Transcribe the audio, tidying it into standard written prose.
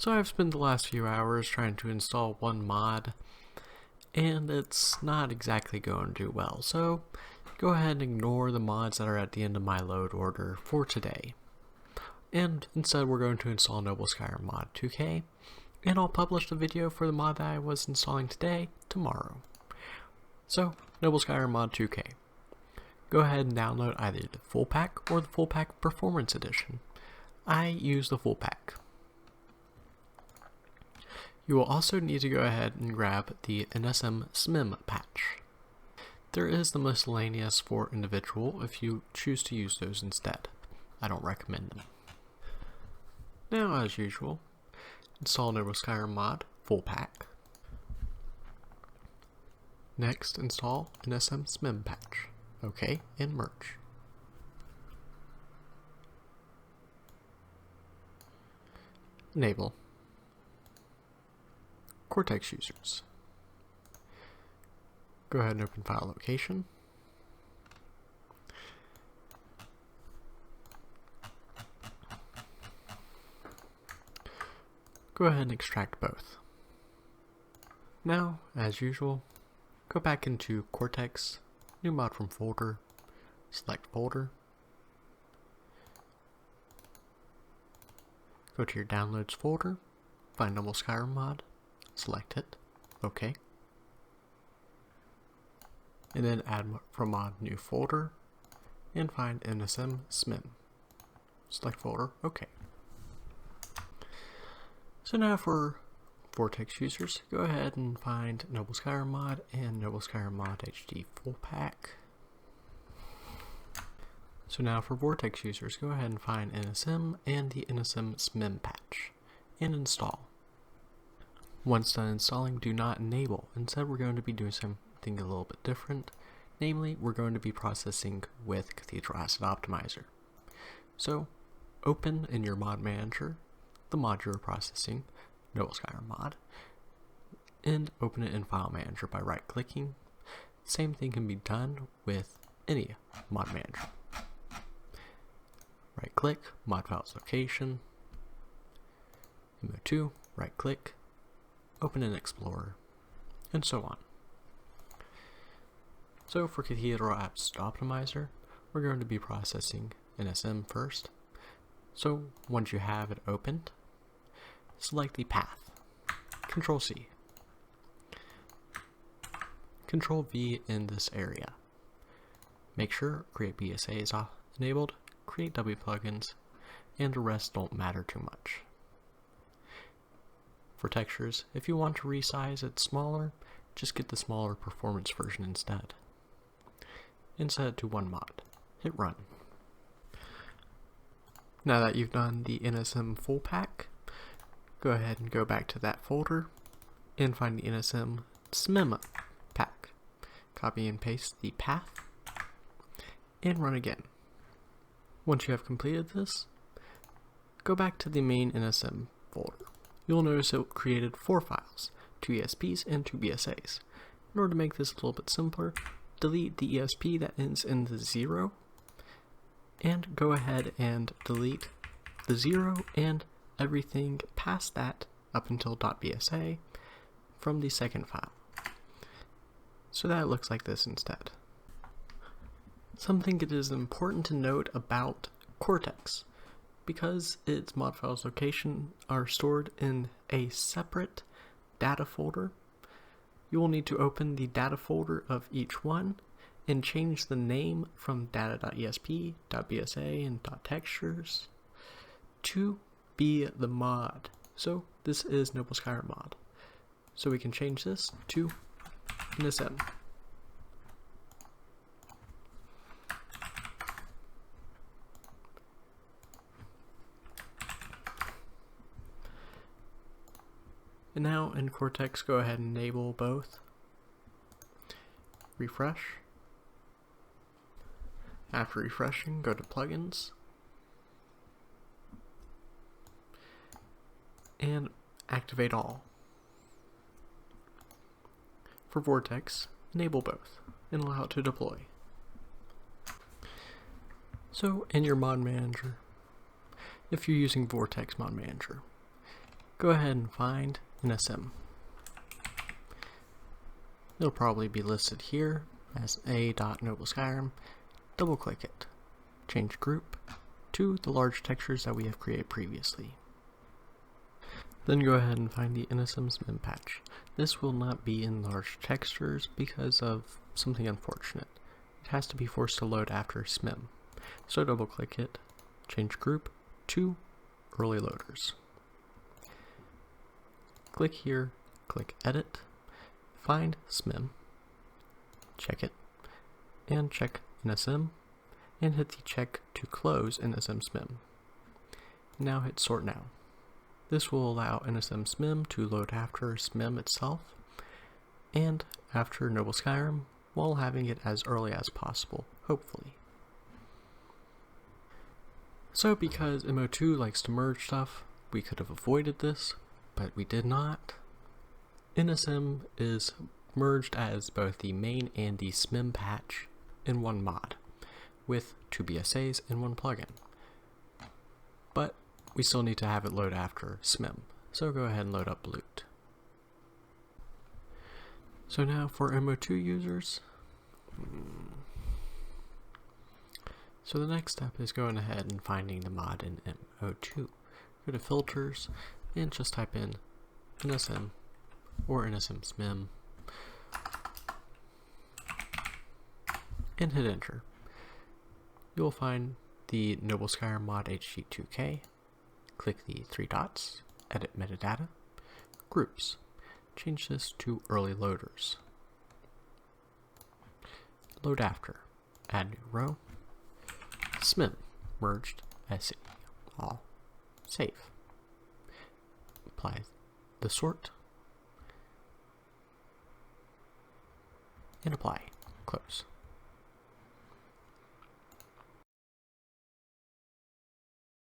So I've spent the last few hours trying to install one mod, and it's not exactly going to do well, so go ahead and ignore the mods that are at the end of my load order for today. And instead we're going to install Noble Skyrim Mod 2K, and I'll publish the video for the mod that I was installing today tomorrow. So, Noble Skyrim Mod 2K. Go ahead and download either the full pack or the full pack performance edition. I use the full pack. You will also need to go ahead and grab the NSM SMIM patch. There is the miscellaneous for individual if you choose to use those instead. I don't recommend them. Now, as usual, install Noble Skyrim Mod full pack. Next, install NSM SMIM patch. OK, and merge. Enable. Cortex users. Go ahead and open file location. Go ahead and extract both. Now, as usual, go back into Cortex, new mod from folder, select folder, go to your downloads folder, find Noble Skyrim mod, select it, OK, and then add from mod new folder, and find NSM SMIM, select folder, OK. So now for Vortex users, go ahead and find Noble Skyrim mod and Noble Skyrim mod HD full pack. So now for Vortex users, go ahead and find NSM and the NSM SMIM patch and install. Once done installing, do not enable. Instead, we're going to be doing something a little bit different. Namely, we're going to be processing with Cathedral Asset Optimizer. So open in your mod manager the mod you're processing, Noble Skyrim mod, and open it in File Manager by right-clicking. Same thing can be done with any mod manager. Right-click, mod files location, MO2, right-click, open in Explorer, and so on. So for Cathedral Asset Optimizer, we're going to be processing NSM first. So once you have it opened, select the path, Control C, Control V in this area. Make sure Create BSA is enabled, Create W plugins, and the rest don't matter too much. For textures, if you want to resize it smaller, just get the smaller performance version instead. And set it to one mod. Hit run. Now that you've done the NSM full pack, go ahead and go back to that folder and find the NSM SMIM pack. Copy and paste the path and run again. Once you have completed this, go back to the main NSM folder. You'll notice it created 4 files, 2 ESPs and 2 BSAs. In order to make this a little bit simpler, delete the ESP that ends in the 0, and go ahead and delete the 0 and everything past that up until .bsa from the second file. So that it looks like this instead. Something it is important to note about Cortex, because its mod files location are stored in a separate data folder, you will need to open the data folder of each one and change the name from data.esp, .bsa, and .textures to be the mod. So this is Noble Skyrim mod. So we can change this to NSM. And now in Cortex, go ahead and enable both. Refresh. After refreshing, go to plugins and activate all. For Vortex, enable both and allow it to deploy. So in your mod manager, if you're using Vortex Mod Manager, go ahead and find NSM. It'll probably be listed here as a.nobleskyrim. Double click it. Change group to the large textures that we have created previously. Then go ahead and find the NSM SMIM patch. This will not be in large textures because of something unfortunate. It has to be forced to load after SMIM. So double click it, change group to early loaders. Click here, click edit, find SMIM, check it, and check NSM, and hit the check to close NSM SMIM. Now hit sort now. This will allow NSM SMIM to load after SMIM itself, and after Noble Skyrim, while having it as early as possible, hopefully. So because MO2 likes to merge stuff, we could have avoided this, but we did not. NSM is merged as both the main and the SMIM patch in one mod, with 2 BSAs in one plugin. But we still need to have it load after SMIM, so go ahead and load up Loot. So now for MO2 users, so the next step is going ahead and finding the mod in MO2. Go to filters and just type in NSM or NSM SMIM and hit enter. You'll find the Noble Skyrim mod HG2K. Click the 3 dots, edit metadata, groups. Change this to early loaders. Load after, add new row, SMIM, merged, SE, all, save. Apply the sort, and apply, close.